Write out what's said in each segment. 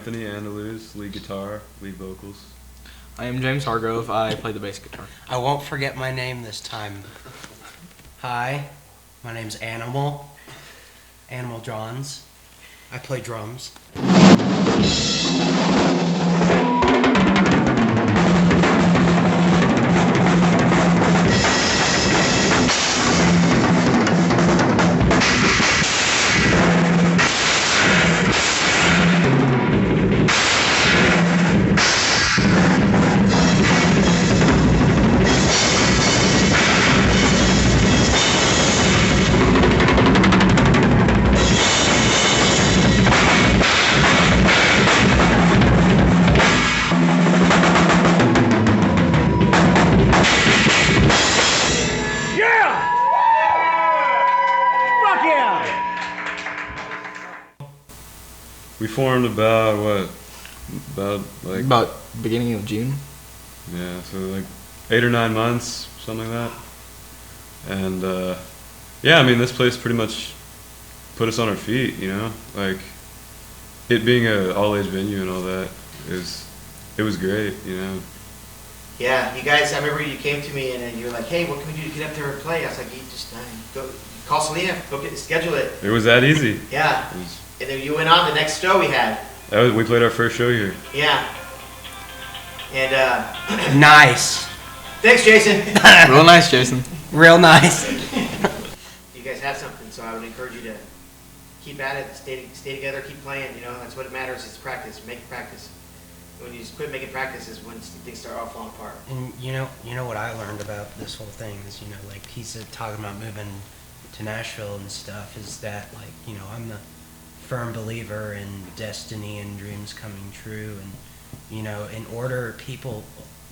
Anthony Andaluz, lead guitar, lead vocals. I am James Hargrove. I play the bass guitar. I won't forget my name this time. Hi, my name's Animal Johns. I play drums. We formed about Beginning of June. yeah, so like 8 or 9 months, something like that. And yeah, I mean, this place pretty much put us on our feet, you know, like it being a all-age venue and all that it was great, you know. Yeah, you guys, I remember you came to me and then you were like, hey, what can we do to get up there and play? I was like, you just go call Selena, schedule it. It was that easy. Yeah. It was, And then you went on the next show we had. we played our first show here. Yeah. And Nice. thanks, Jason. Real nice, Jason. Real nice. You guys have something, so I would encourage you to keep at it, stay together, keep playing. You know, that's what it matters is practice. Make practice. When you just quit making practice is when things start all falling apart. And you know what I learned about this whole thing is, you know, like he's talking about moving to Nashville and stuff, is that, like, you know, I'm a firm believer in destiny and dreams coming true, and, you know, in order, people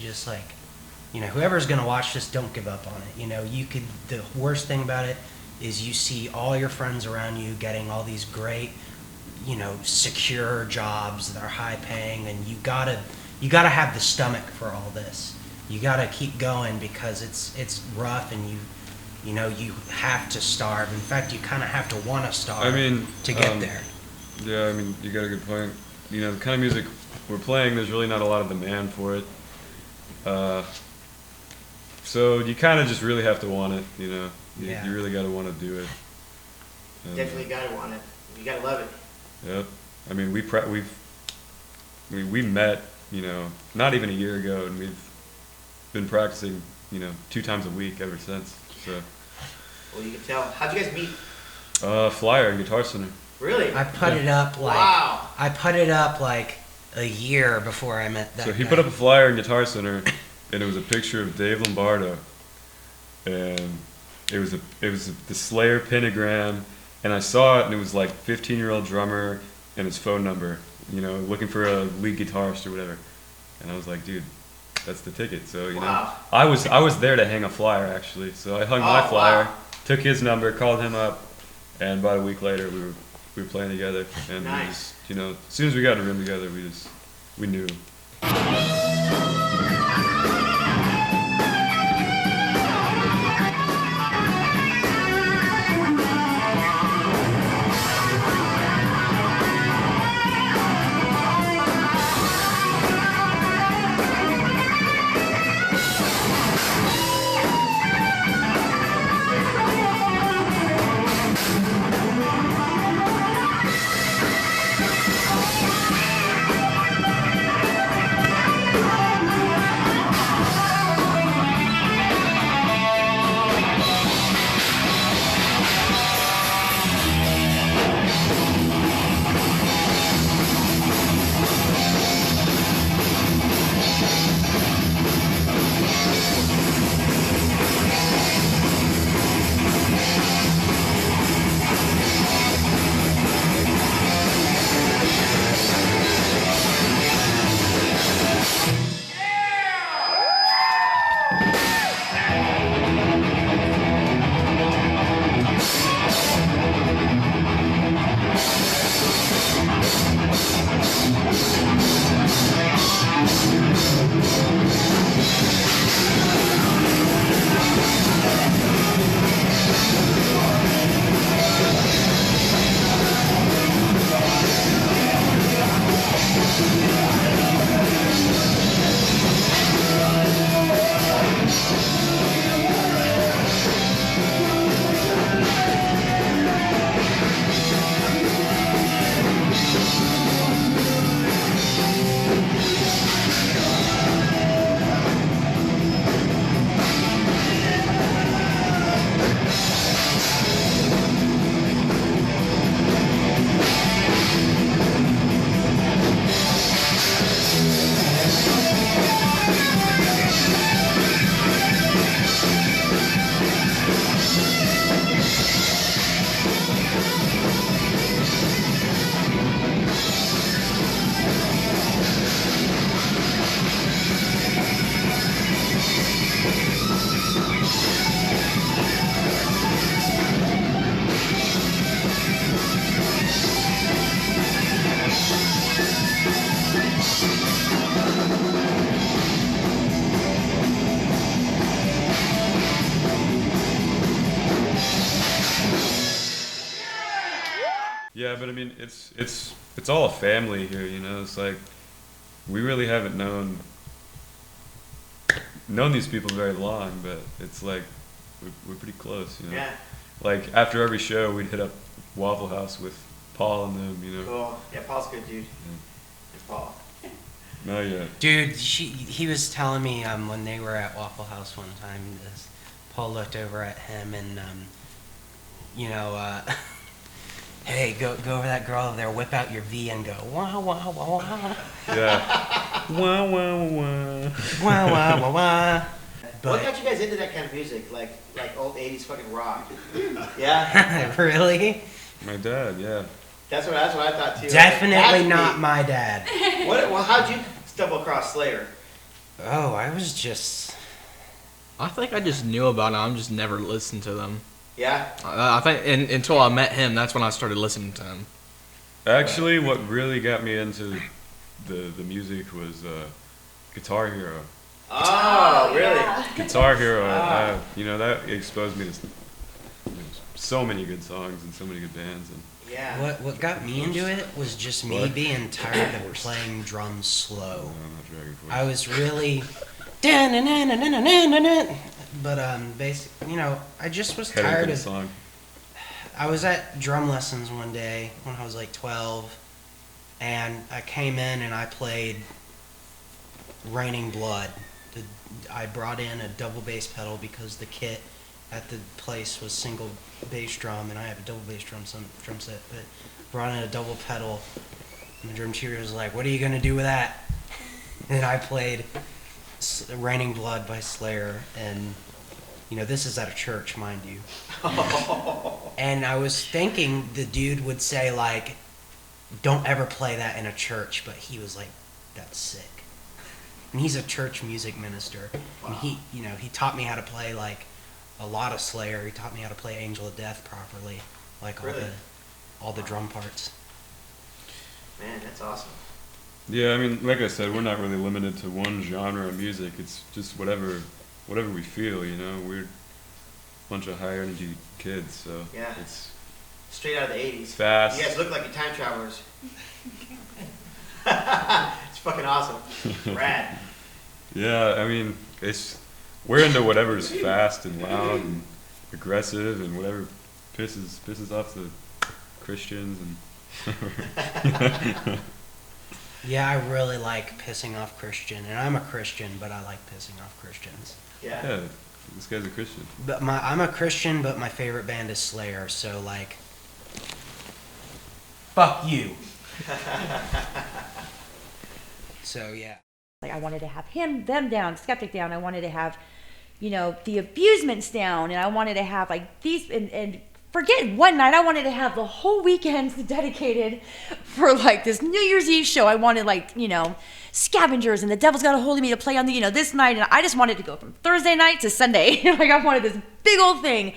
just, like, you know, whoever's gonna watch this, don't give up on it. You know, the worst thing about it is you see all your friends around you getting all these great, you know, secure jobs that are high paying, and you gotta have the stomach for all this. You gotta keep going because it's rough, and you know, you have to starve. In fact, you kind of have to want to starve, I mean, to get there. Yeah, I mean, you got a good point. You know, the kind of music we're playing, there's really not a lot of demand for it. So you kind of just really have to want it, you know. Yeah. You really got to want to do it. Definitely gotta want it. You gotta love it. Yep. I mean, we met, you know, not even a year ago, and we've been practicing, you know, 2 times a week ever since. So. Well, you can tell. How'd you guys meet? Flyer and Guitar Center. Really? I put it up like Wow. I put it up like a year before I met that So he guy. put up a flyer in Guitar Center, and it was a picture of Dave Lombardo, and it was the Slayer pentagram, and I saw it, and it was like 15-year-old drummer and his phone number, you know, looking for a lead guitarist or whatever, and I was like, dude, that's the ticket. So you Wow. know, I was there to hang a flyer actually, so I hung my Oh, flyer, wow. took his number, called him up, and about a week later we were playing together, and we Nice. just, you know, as soon as we got in a room together, we knew. Yeah, but I mean, it's all a family here, you know. It's like we really haven't known these people very long, but it's like we're pretty close, you know. Yeah. Like after every show, we'd hit up Waffle House with Paul and them, you know. Cool. Yeah, Paul's a good dude. It's Paul. No, yeah. Dude, he was telling me when they were at Waffle House one time, Paul looked over at him and, you know, hey, go over that girl over there, whip out your V and go, wah, wah, wah, wah. Yeah. Wah, wah, wah. Wah, wah, wah, wah. What But, got you guys into that kind of music? Like old 80s fucking rock? Yeah? really? My dad, yeah. That's what I thought too. Definitely It has not to my dad. be. Well, how'd you stumble across Slayer? Oh, I was just... I think I just knew about them. I just never listened to them. Yeah? I think until I met him, that's when I started listening to him. Actually, what really got me into the music was Guitar Hero. Oh, really? Yeah. Guitar Hero, Ah. you know, that exposed me to so many good songs and so many good bands. And Yeah. What got me into it was just me What? being tired of playing drums slow. no, not Dragon Force. I was really... But, basically, you know, I just was Headache tired of the of... song. I was at drum lessons one day when I was like 12, and I came in and I played Raining Blood. I brought in a double bass pedal because the kit at the place was single bass drum, and I have a double bass drum set, but brought in a double pedal, and the drum teacher was like, "What are you gonna do with that?" And I played Raining Blood by Slayer, and you know, this is at a church, mind you. And I was thinking the dude would say, like, don't ever play that in a church, but he was like, that's sick. And he's a church music minister. And he, you know, he taught me how to play, like, a lot of Slayer. He taught me how to play Angel of Death properly, like Really? all the drum parts. Man, that's awesome. Yeah, I mean, like I said, we're not really limited to one genre of music. It's just whatever we feel, you know. We're a bunch of high energy kids, so Yeah. it's Straight out of the 80s. fast. You guys look like you're time travelers. It's fucking awesome. Rad. Yeah, I mean, we're into whatever's fast and loud and aggressive and whatever pisses off the Christians and Yeah, I really like pissing off Christian, and I'm a Christian, but I like pissing off Christians. Yeah. yeah, this guy's a Christian. But I'm a Christian, but my favorite band is Slayer, so like, fuck you. So yeah. Like I wanted to have them down, Skeptic down. I wanted to have, you know, the Abusements down, and I wanted to have like these and forget one night. I wanted to have the whole weekends dedicated for like this New Year's Eve show. I wanted like, you know, Scavengers and The Devil's Got a Hold of Me to play on the, you know, this night, and I just wanted to go from Thursday night to Sunday. Like I wanted this big old thing,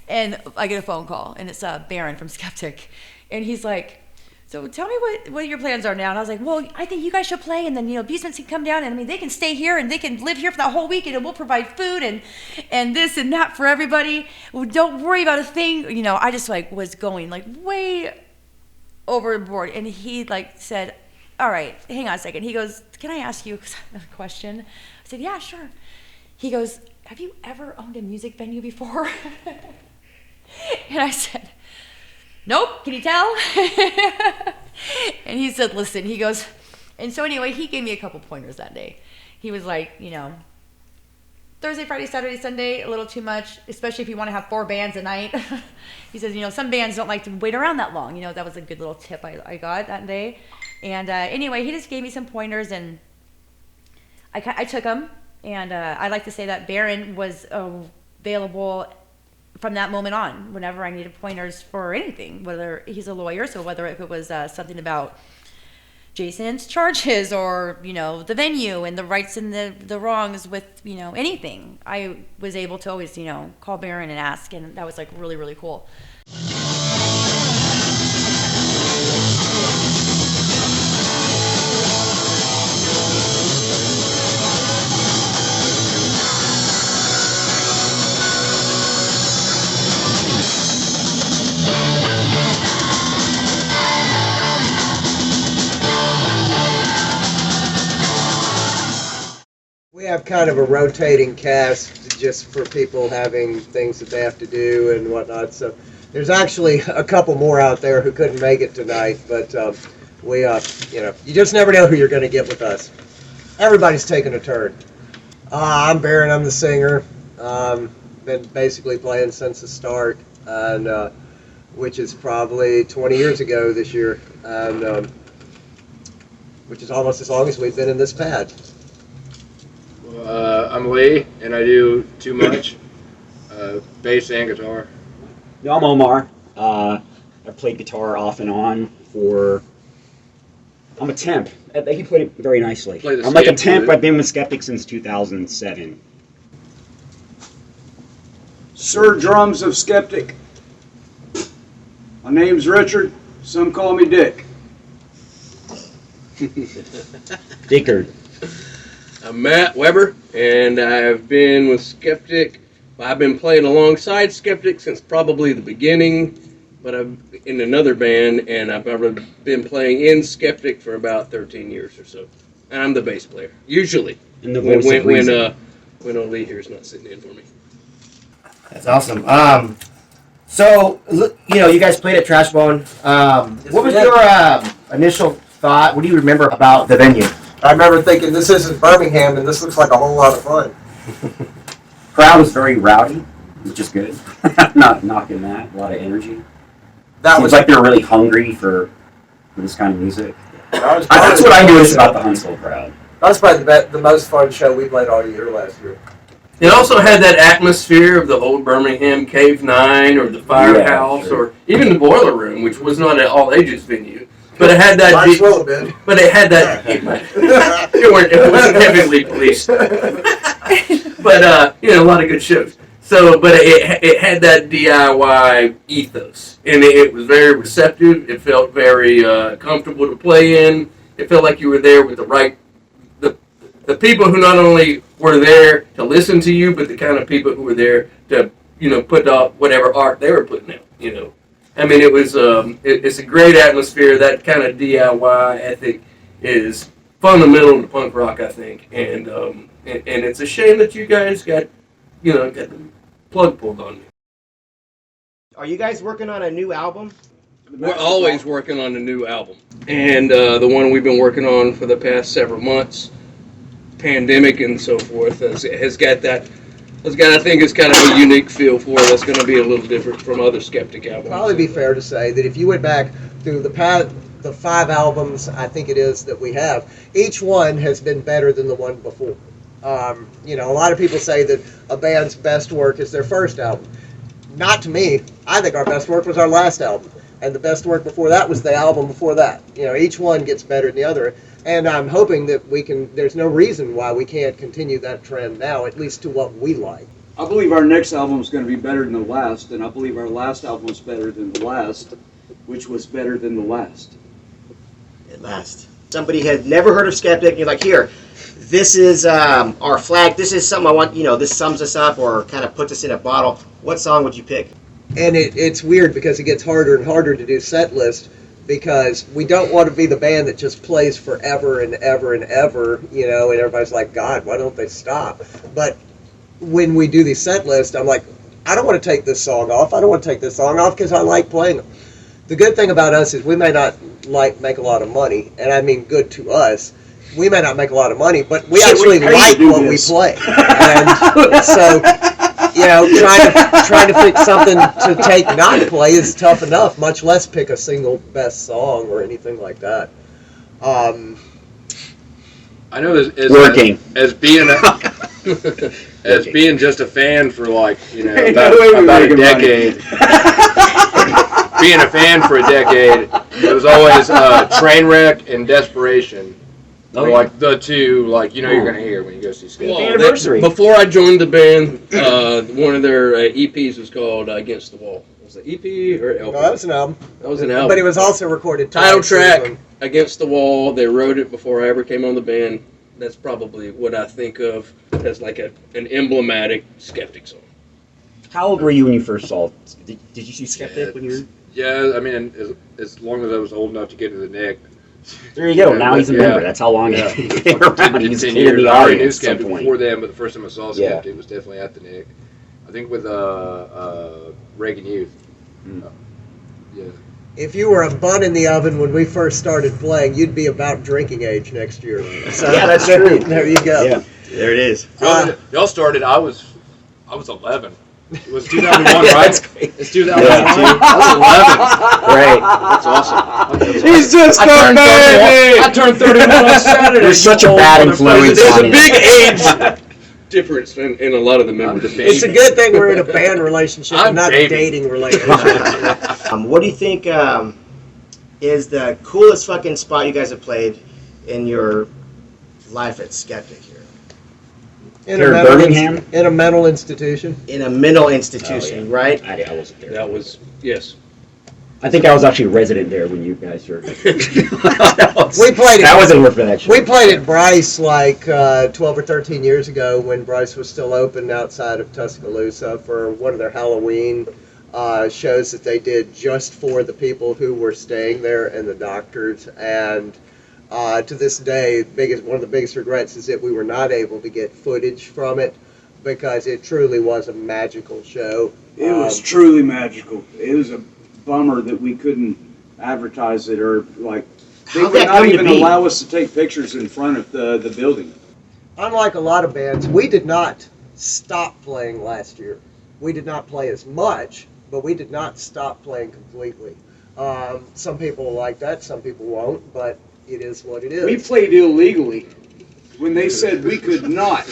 and I get a phone call, and it's Baron from Skeptic, and he's like, so tell me what your plans are now. And I was like, well, I think you guys should play, and then, you know, Abusements can come down, and I mean, they can stay here, and they can live here for the whole weekend, and we'll provide food and this and that for everybody. Well, don't worry about a thing. You know, I just like was going like way overboard. And he like said, all right, hang on a second. He goes, can I ask you a question? I said, yeah, sure. He goes, have you ever owned a music venue before? And I said, nope, can you tell? And he said, listen, he goes, and so anyway, he gave me a couple pointers that day. He was like, you know, Thursday, Friday, Saturday, Sunday, a little too much, especially if you want to have 4 bands a night. He says, you know, some bands don't like to wait around that long. You know, that was a good little tip I got that day. And anyway, he just gave me some pointers, and I took them. And I like to say that Baron was available from that moment on, whenever I needed pointers for anything, whether he's a lawyer, so whether if it was something about Jason's charges or, you know, the venue and the rights and the wrongs with, you know, anything, I was able to always, you know, call Baron and ask, and that was like really, really cool. We have kind of a rotating cast just for people having things that they have to do and whatnot. So there's actually a couple more out there who couldn't make it tonight, but we, you just never know who you're going to get with us. Everybody's taking a turn. I'm Baron. I'm the singer. Been basically playing since the start, and which is probably 20 years ago this year, and which is almost as long as we've been in this pad. I'm Lee, and I do too much, bass and guitar. No, I'm Omar. I've played guitar off and on for. I'm a temp. He played it very nicely. I'm like a temp. I've been with Skeptic since 2007. Sir Drums of Skeptic. My name's Richard. Some call me Dick. Dickard. I'm Matt Weber, and I've been with Skeptic. I've been playing alongside Skeptic since probably the beginning, but I'm in another band, and I've been playing in Skeptic for about 13 years or so. And I'm the bass player, usually, And the voice of reason. when Lee here is not sitting in for me. That's awesome. So, you guys played at Trashbone. What was your initial thought? What do you remember about the venue? I remember thinking, this isn't Birmingham, and this looks like a whole lot of fun. Crowd was very rowdy, which is good. Not knocking that. A lot of energy. That Seems was like they're really hungry for this kind of music. That That's what I noticed about the Huntsville crowd. was probably the most fun show we played all year last year. It also had that atmosphere of the old Birmingham Cave 9 or the Firehouse Yeah, sure. or even the Boiler Room, which was not an all-ages venue. But it had that. Might as well have been. But it had that. It wasn't heavily policed. But a lot of good shows. So, but it had that DIY ethos, and it was very receptive. It felt very comfortable to play in. It felt like you were there with the people who not only were there to listen to you, but the kind of people who were there to put out whatever art they were putting out. I mean, it was it's a great atmosphere. That kind of DIY ethic is fundamental to punk rock, I think, and it's a shame that you guys got the plug pulled on you. Are you guys working on a new album? We're always working on a new album, and the one we've been working on for the past several months, pandemic and so forth, has got that. I think it's kind of a unique feel for it. That's going to be a little different from other Skeptic albums. Probably be fair to say that if you went back through the 5 albums, I think it is, that we have, each one has been better than the one before. A lot of people say that a band's best work is their first album. Not to me. I think our best work was our last album. And the best work before that was the album before that. Each one gets better than the other. And I'm hoping that there's no reason why we can't continue that trend now, at least to what we like. I believe our next album is going to be better than the last, and I believe our last album was better than the last, which was better than the last. At last. Somebody had never heard of Skeptic, and you're like, here, this is our flag. This is something I want, this sums us up or kind of puts us in a bottle. What song would you pick? And it's weird because it gets harder and harder to do set list, because we don't want to be the band that just plays forever and ever and ever, and everybody's like, God, why don't they stop? But when we do these set lists, I'm like, I don't want to take this song off. I don't want to take this song off because I like playing them. The good thing about us is we may not make a lot, of money, and I mean good to us. We may not make a lot of money, but we actually like what we play. And so, trying to pick something to take not play is tough enough, much less pick a single best song or anything like that. I know as Working. as being as being just a fan for about a decade. Being a fan for a decade, it was always Trainwreck and Desperation. Oh, Or like the two, you're gonna hear when you go see Skeptic. Well, anniversary. Before I joined the band, one of their EPs was called Against the Wall. Was it EP or LP? No, that was an album. That was an album. But it was also recorded Title twice. track, Against the Wall. They wrote it before I ever came on the band. That's probably what I think of as like an emblematic Skeptic song. How old were you when you first saw it? Did you see Skeptic when you were? Yeah, I mean, as long as I was old enough to get to the neck, There you go. Now he's a Yeah. member. That's how long Yeah. he's been around. He's 10 in years. the I already knew audience at some Skeptic point. before then, but the first time I saw Yeah. Skeptic was definitely at the Nick. I think with Reagan Youth. Yeah. If you were a bun in the oven when we first started playing, you'd be about drinking age next year. So Yeah, that's true. There you go. Yeah. There it is. Y'all started. I was 11. It was 2001, Yeah, right? that's great. It's 2001. Yeah. I was 11. Right. That's awesome. He's just I a turned 31. baby. I turned 31 on Saturday. You're such a bad influence There's on a him. big age difference in a lot of the members. It's a good thing we're in a band relationship I'm and not David. a dating relationship. What do you think is the coolest fucking spot you guys have played in your life at Skeptic here? Here in Birmingham? In a mental institution. In a mental institution, right? I wasn't there. That was, yes. I think I was actually resident there when you guys were. We played it. I wasn't here for that show. We played at Bryce like 12 or 13 years ago when Bryce was still open outside of Tuscaloosa for one of their Halloween shows that they did just for the people who were staying there and the doctors. And to this day, one of the biggest regrets is that we were not able to get footage from it because it truly was a magical show. It was truly magical. It was a bummer that we couldn't advertise it or like they How'd would that not come to even be? allow us to take pictures in front of the building. Unlike a lot of bands, we did not stop playing last year. We did not play as much, but we did not stop playing completely. Some people like that, some people won't, but it is what it is. We played illegally. When they said we could not,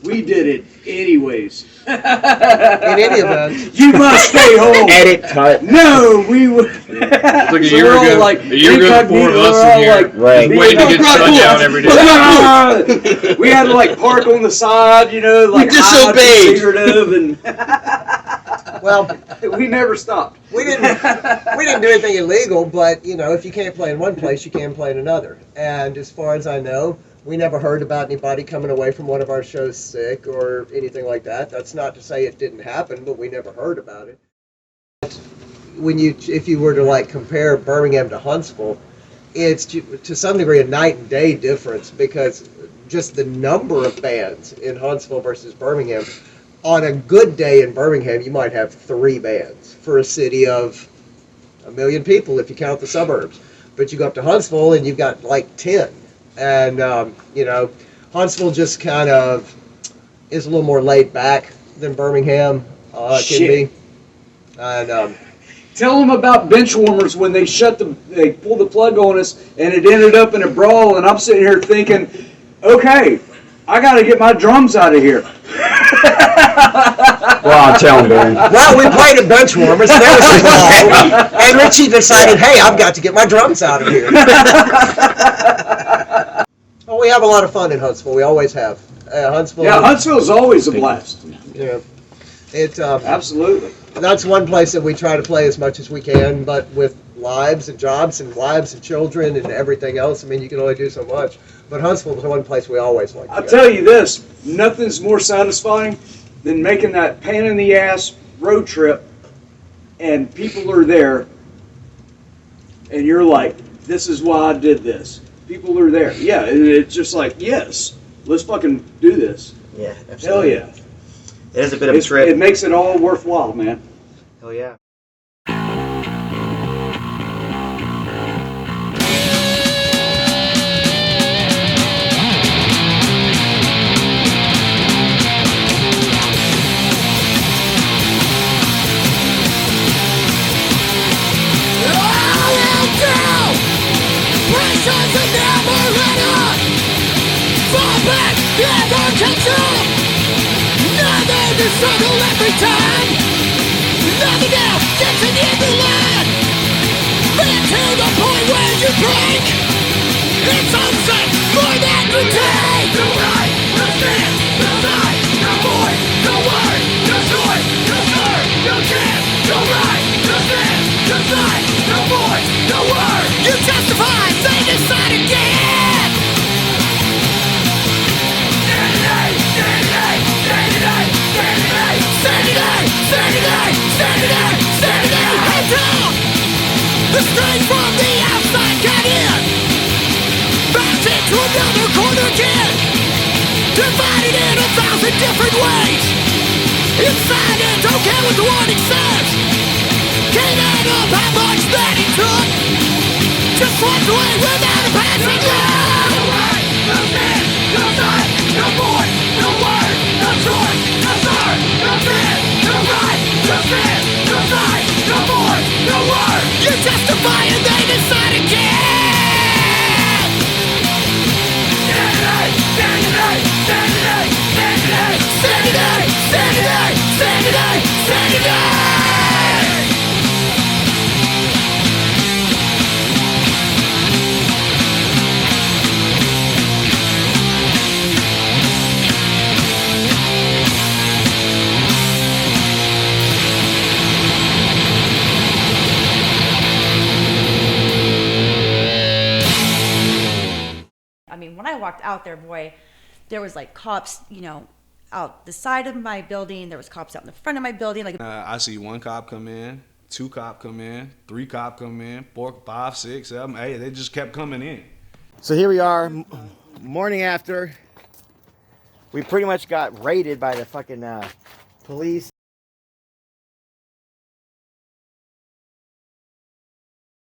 we did it anyways. In any event, You must stay home. Edit, cut. No, we would. It's like a So year we're all ago. like A year ago, the four of incognito, us we're all in here, like, Right. waiting to get shut down every day. We had to like park on the side, you know, like hide disobeyed. secretive, and well, we never stopped. we didn't do anything illegal, but you know, if you can't play in one place, you can play in another. And as far as I know, we never heard about anybody coming away from one of our shows sick or anything like that. That's not to say it didn't happen, but we never heard about it. If you were to like compare Birmingham to Huntsville, it's to some degree a night and day difference because just the number of bands in Huntsville versus Birmingham. On a good day in Birmingham, you might have 3 bands for a city of 1 million people if you count the suburbs. But you go up to Huntsville and you've got like 10. And, you know, Huntsville just kind of is a little more laid back than Birmingham can Shit. be. And, Tell them about bench warmers when they they pulled the plug on us and it ended up in a brawl, and I'm sitting here thinking, okay, I got to get my drums out of here. Well, I'll tell him, Barry. well, we played at bench warmers, and there was a brawl. And Richie decided, hey, I've got to get my drums out of here. Well, we have a lot of fun in Huntsville. We always have. Huntsville. Yeah, Huntsville's always a blast. Yeah. It, Absolutely. that's one place that we try to play as much as we can, but with lives and jobs and wives and children and everything else, I mean, you can only do so much. But Huntsville is one place we always like to I'll go. tell you this, nothing's more satisfying than making that pain in the ass road trip and people are there and you're like, this is why I did this. People are there. Yeah, and it's just like, yes, let's fucking do this. Yeah, Hell absolutely. yeah. It is a bit of a It trip. makes it all worthwhile, man. Hell yeah. Struggle every time. Nothing else gets in the other line. But to the point where you break, it's unsafe more than you take. No right, no stand, no lie, no voice, no word, no choice, no serve, no chance. No right, no stand, no lie, no voice, no word. You testify, they decide again. Standing, head down. The strain from the outside got in. another corner kid, divided in 1,000 different ways. Inside it, don't care what the warning says. Can't add up how much that he took. Just walked away without a passing look. No right, no sin, no sign, no voice, no word, no choice, no start, no sin, no right, no sin, no sign, no voice, no word. You justify and they decide again. Saturday, Saturday, Saturday, Saturday, Saturday, Saturday, Saturday, Saturday. I mean, when I walked out there, boy, there was like cops, you know, out the side of my building. There was cops out in the front of my building. Like, I see 1 cop come in, 2 cop come in, 3 cop come in, 4, 5, 6, 7. Hey, they just kept coming in. So here we are, morning after. We pretty much got raided by the fucking police.